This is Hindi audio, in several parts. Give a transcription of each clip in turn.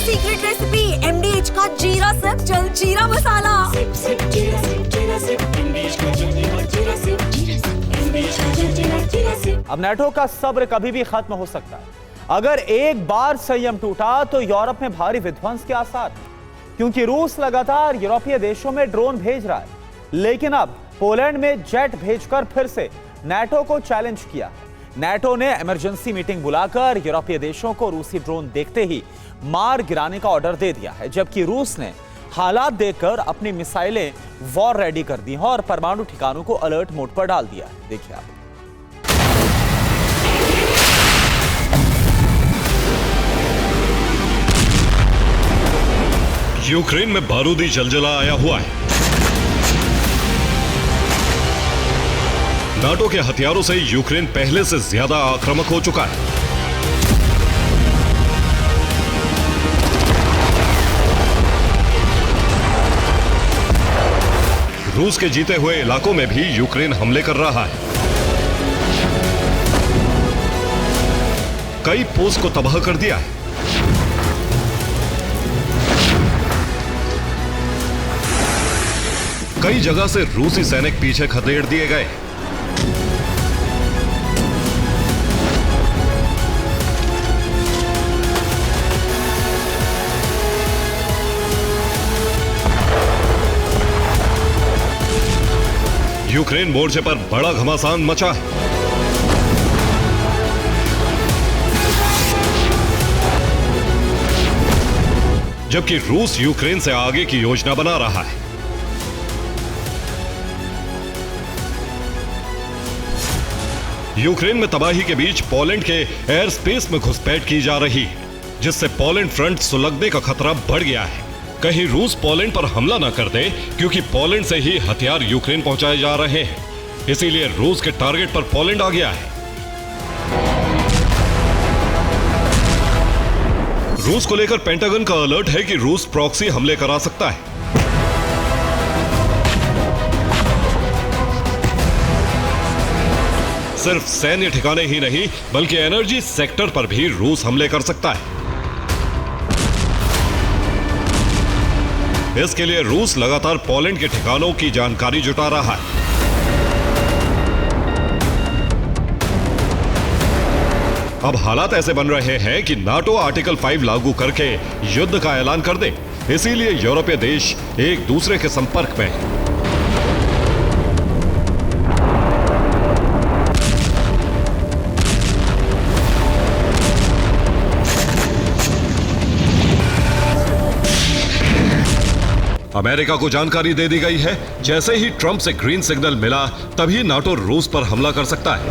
सीक्रेट रेसिपी MDH का जीरा सिप जलजीरा मसाला। सिप सिप जीरा सिप जीरा सिप MDH का जलजीरा जीरा सिप MDH का जलजीरा जीरा सिप। अब नेटो का सब्र कभी भी खत्म हो सकता है। अगर एक बार संयम टूटा तो यूरोप में भारी विध्वंस के आसार हैं, क्योंकि रूस लगातार यूरोपीय देशों में ड्रोन भेज रहा है। लेकिन अब पोलैंड में जेट भेजकर फिर से नेटो को चैलेंज किया है। नेटो ने इमरजेंसी मीटिंग बुलाकर यूरोपीय देशों को रूसी ड्रोन देखते ही मार गिराने का ऑर्डर दे दिया है, जबकि रूस ने हालात देखकर अपनी मिसाइलें वॉर रेडी कर दी हैं और परमाणु ठिकानों को अलर्ट मोड पर डाल दिया है। देखिए आप। यूक्रेन में बारूदी जलजला आया हुआ है। नाटो के हथियारों से यूक्रेन पहले से ज्यादा आक्रामक हो चुका है। रूस के जीते हुए इलाकों में भी यूक्रेन हमले कर रहा है। कई पोस्ट को तबाह कर दिया है। कई जगह से रूसी सैनिक पीछे खदेड़ दिए गए। यूक्रेन मोर्चे पर बड़ा घमासान मचा है। जबकि रूस यूक्रेन से आगे की योजना बना रहा है। यूक्रेन में तबाही के बीच पोलैंड के एयर स्पेस में घुसपैठ की जा रही है, जिससे पोलैंड फ्रंट सुलगने का खतरा बढ़ गया है। कहीं रूस पोलैंड पर हमला न कर दे, क्योंकि पोलैंड से ही हथियार यूक्रेन पहुंचाए जा रहे हैं। इसीलिए रूस के टारगेट पर पोलैंड आ गया है। रूस को लेकर पेंटागन का अलर्ट है कि रूस प्रॉक्सी हमले करा सकता है। सिर्फ सैन्य ठिकाने ही नहीं, बल्कि एनर्जी सेक्टर पर भी रूस हमले कर सकता है। इसके लिए रूस लगातार पोलैंड के ठिकानों की जानकारी जुटा रहा है। अब हालात ऐसे बन रहे हैं कि नाटो आर्टिकल 5 लागू करके युद्ध का ऐलान कर दे। इसीलिए यूरोपीय देश एक दूसरे के संपर्क में हैं। अमेरिका को जानकारी दे दी गई है, जैसे ही ट्रंप से ग्रीन सिग्नल मिला तभी नाटो रूस पर हमला कर सकता है।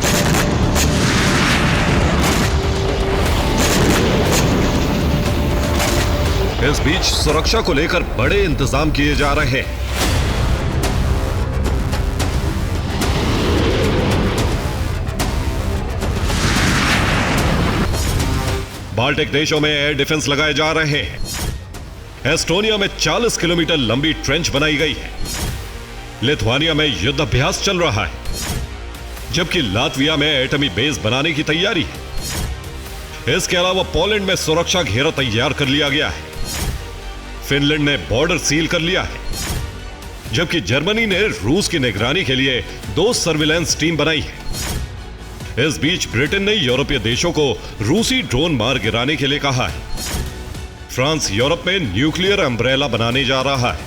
इस बीच सुरक्षा को लेकर बड़े इंतजाम किए जा रहे हैं। बाल्टिक देशों में एयर डिफेंस लगाए जा रहे हैं। एस्टोनिया में 40 किलोमीटर लंबी ट्रेंच बनाई गई है। लिथुआनिया में युद्ध अभ्यास चल रहा है, जबकि लातविया में एटमी बेस बनाने की तैयारी है। इसके अलावा पोलैंड में सुरक्षा घेरा तैयार कर लिया गया है। फिनलैंड ने बॉर्डर सील कर लिया है, जबकि जर्मनी ने रूस की निगरानी के लिए 2 सर्विलांस टीम बनाई है। इस बीच ब्रिटेन ने यूरोपीय देशों को रूसी ड्रोन मार गिराने के लिए कहा है। फ्रांस यूरोप में न्यूक्लियर अम्ब्रेला बनाने जा रहा है।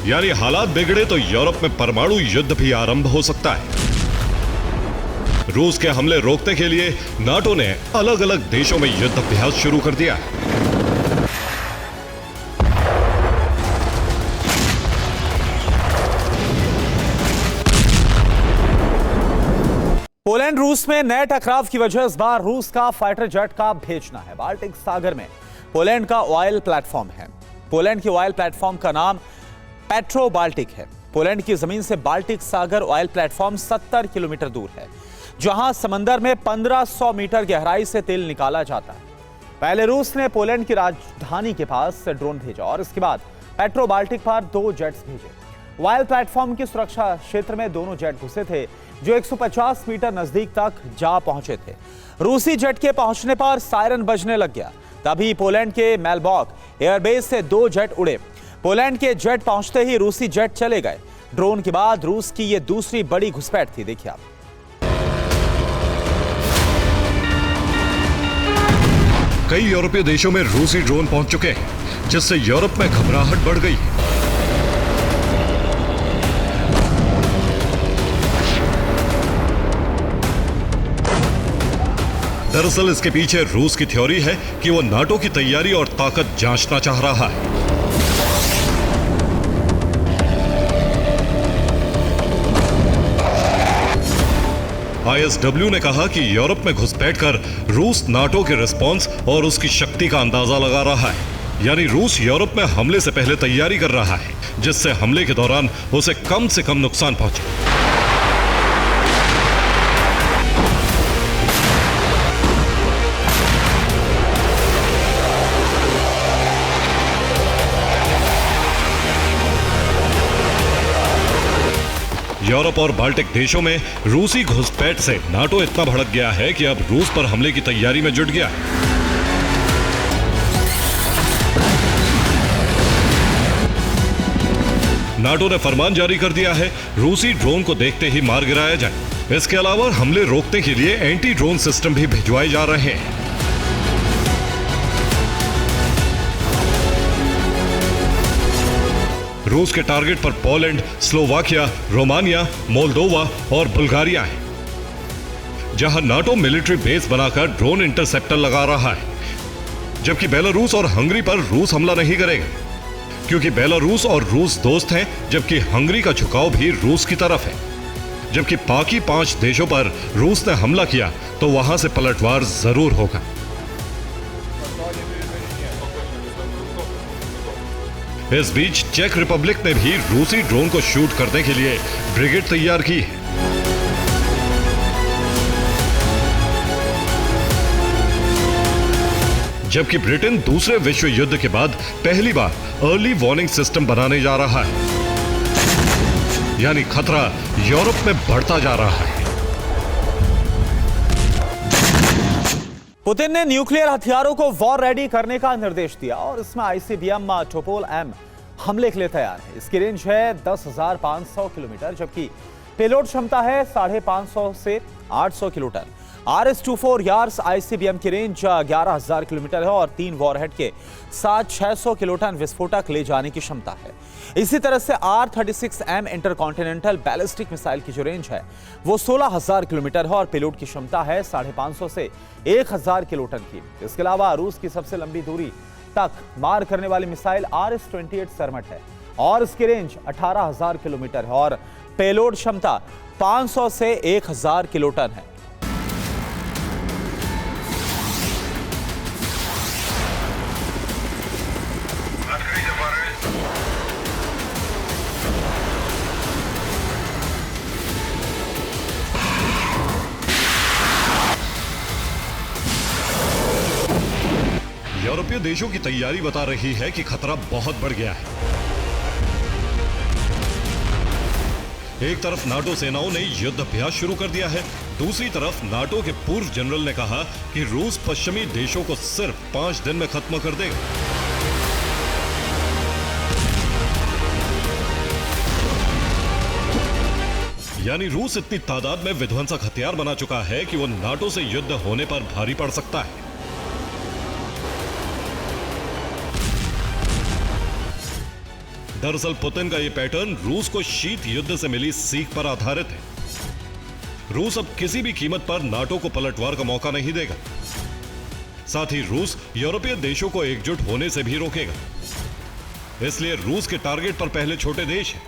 यानी हालात बिगड़े तो यूरोप में परमाणु युद्ध भी आरंभ हो सकता है। रूस के हमले रोकने के लिए नाटो ने अलग अलग देशों में युद्ध अभ्यास शुरू कर दिया है। पोलैंड रूस में नए टकराव की वजह इस बार रूस का फाइटर जेट का भेजना है। बाल्टिक सागर में पोलैंड का ऑयल प्लेटफॉर्म है। पोलैंड की ऑयल प्लेटफॉर्म का नाम पेट्रो बाल्टिक है। पोलैंड की जमीन से बाल्टिक सागर ऑयल प्लेटफॉर्म 70 किलोमीटर दूर है, जहां समंदर में 1500 मीटर गहराई से तेल निकाला जाता है। पहले रूस ने पोलैंड की राजधानी के पास ड्रोन भेजा और इसके बाद पेट्रो बाल्टिक पर 2 जेट्स भेजे। वाइल प्लेटफॉर्म की सुरक्षा क्षेत्र में दोनों जेट घुसे थे जो 150 मीटर नजदीक तक जा पहुंचे थे। रूसी जेट के पहुंचने पर सायरन बजने लग गया। तभी पोलैंड के मेलबॉक एयरबेस से 2 जेट उड़े। पोलैंड के जेट पहुंचते ही रूसी जेट चले गए। ड्रोन के बाद रूस की यह दूसरी बड़ी घुसपैठ थी। देखिए आप। कई यूरोपीय देशों में रूसी ड्रोन पहुंच चुके हैं, जिससे यूरोप में घबराहट बढ़ गई। दरअसल इसके पीछे रूस की थ्योरी है कि वो नाटो की तैयारी और ताकत जांचना चाह रहा है। ISW ने कहा कि यूरोप में घुसपैठ कर रूस नाटो के रिस्पॉन्स और उसकी शक्ति का अंदाजा लगा रहा है। यानी रूस यूरोप में हमले से पहले तैयारी कर रहा है, जिससे हमले के दौरान उसे कम से कम नुकसान पहुंचे। यूरोप और बाल्टिक देशों में रूसी घुसपैठ से नाटो इतना भड़क गया है कि अब रूस पर हमले की तैयारी में जुट गया है। नाटो ने फरमान जारी कर दिया है, रूसी ड्रोन को देखते ही मार गिराया जाए। इसके अलावा हमले रोकने के लिए एंटी ड्रोन सिस्टम भी भिजवाए जा रहे हैं। रूस के टारगेट पर पोलैंड, स्लोवाकिया, रोमानिया, मोल्दोवा और बुल्गारिया है, जहां नाटो मिलिट्री बेस बनाकर ड्रोन इंटरसेप्टर लगा रहा है। जबकि बेलारूस और हंगरी पर रूस हमला नहीं करेगा, क्योंकि बेलारूस और रूस दोस्त हैं, जबकि हंगरी का झुकाव भी रूस की तरफ है। जबकि बाकी 5 देशों पर रूस ने हमला किया तो वहां से पलटवार जरूर होगा। इस बीच चेक रिपब्लिक ने भी रूसी ड्रोन को शूट करने के लिए ब्रिगेड तैयार की है। जबकि ब्रिटेन दूसरे विश्व युद्ध के बाद पहली बार अर्ली वार्निंग सिस्टम बनाने जा रहा है, यानी खतरा यूरोप में बढ़ता जा रहा है। पुतिन ने न्यूक्लियर हथियारों को वॉर रेडी करने का निर्देश दिया और इसमें ICBM टोपोल M हमले के लिए तैयार है। इसकी रेंज है 10,500 किलोमीटर, जबकि पेलोड क्षमता है 550 से 800 किलोटन। RS-24 यार्स ICBM की रेंज 11,000 किलोमीटर है और 3 वॉरहेड के साथ 600 किलोटन विस्फोटक ले जाने की क्षमता है। इसी तरह से R-36M इंटरकॉन्टिनेंटल बैलिस्टिक मिसाइल की जो रेंज है वो 16,000 किलोमीटर है और पेलोड की क्षमता है 550 से 1,000 किलोटन की। इसके अलावा रूस की सबसे लंबी दूरी तक मार करने वाली मिसाइल RS-28 सरमट है और इसकी रेंज 18,000 किलोमीटर है और पेलोड क्षमता 500 से 1,000 किलोटन है। यूरोपीय देशों की तैयारी बता रही है कि खतरा बहुत बढ़ गया है। एक तरफ नाटो सेनाओं ने युद्ध अभ्यास शुरू कर दिया है, दूसरी तरफ नाटो के पूर्व जनरल ने कहा कि रूस पश्चिमी देशों को सिर्फ 5 दिन में खत्म कर देगा। यानी रूस इतनी तादाद में विध्वंसक हथियार बना चुका है कि वो नाटो से युद्ध होने पर भारी पड़ सकता है। दरअसल पुतिन का यह पैटर्न रूस को शीत युद्ध से मिली सीख पर आधारित है। रूस अब किसी भी कीमत पर नाटो को पलटवार का मौका नहीं देगा। साथ ही रूस यूरोपीय देशों को एकजुट होने से भी रोकेगा। इसलिए रूस के टारगेट पर पहले छोटे देश हैं।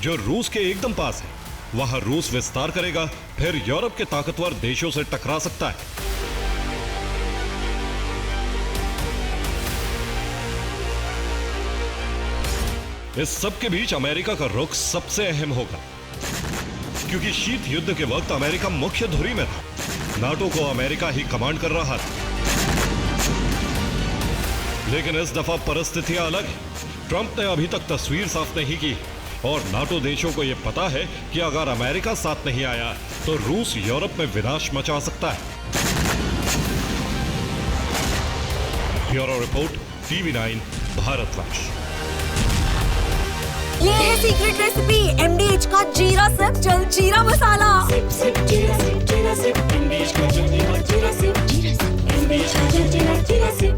जो रूस के एकदम पास है वहां रूस विस्तार करेगा, फिर यूरोप के ताकतवर देशों से टकरा सकता है। इस सब के बीच अमेरिका का रुख सबसे अहम होगा, क्योंकि शीत युद्ध के वक्त अमेरिका मुख्य धुरी में था। नाटो को अमेरिका ही कमांड कर रहा था। लेकिन इस दफा परिस्थितियां अलग है। ट्रंप ने अभी तक तस्वीर साफ नहीं की और नाटो देशों को यह पता है कि अगर अमेरिका साथ नहीं आया तो रूस यूरोप में विनाश मचा सकता है। Bureau report, TV9 Bharatvarsh. ये है सीक्रेट रेसिपी MDH का जीरा सिर्फ जलजीरा मसाला। Sip, sip, jeera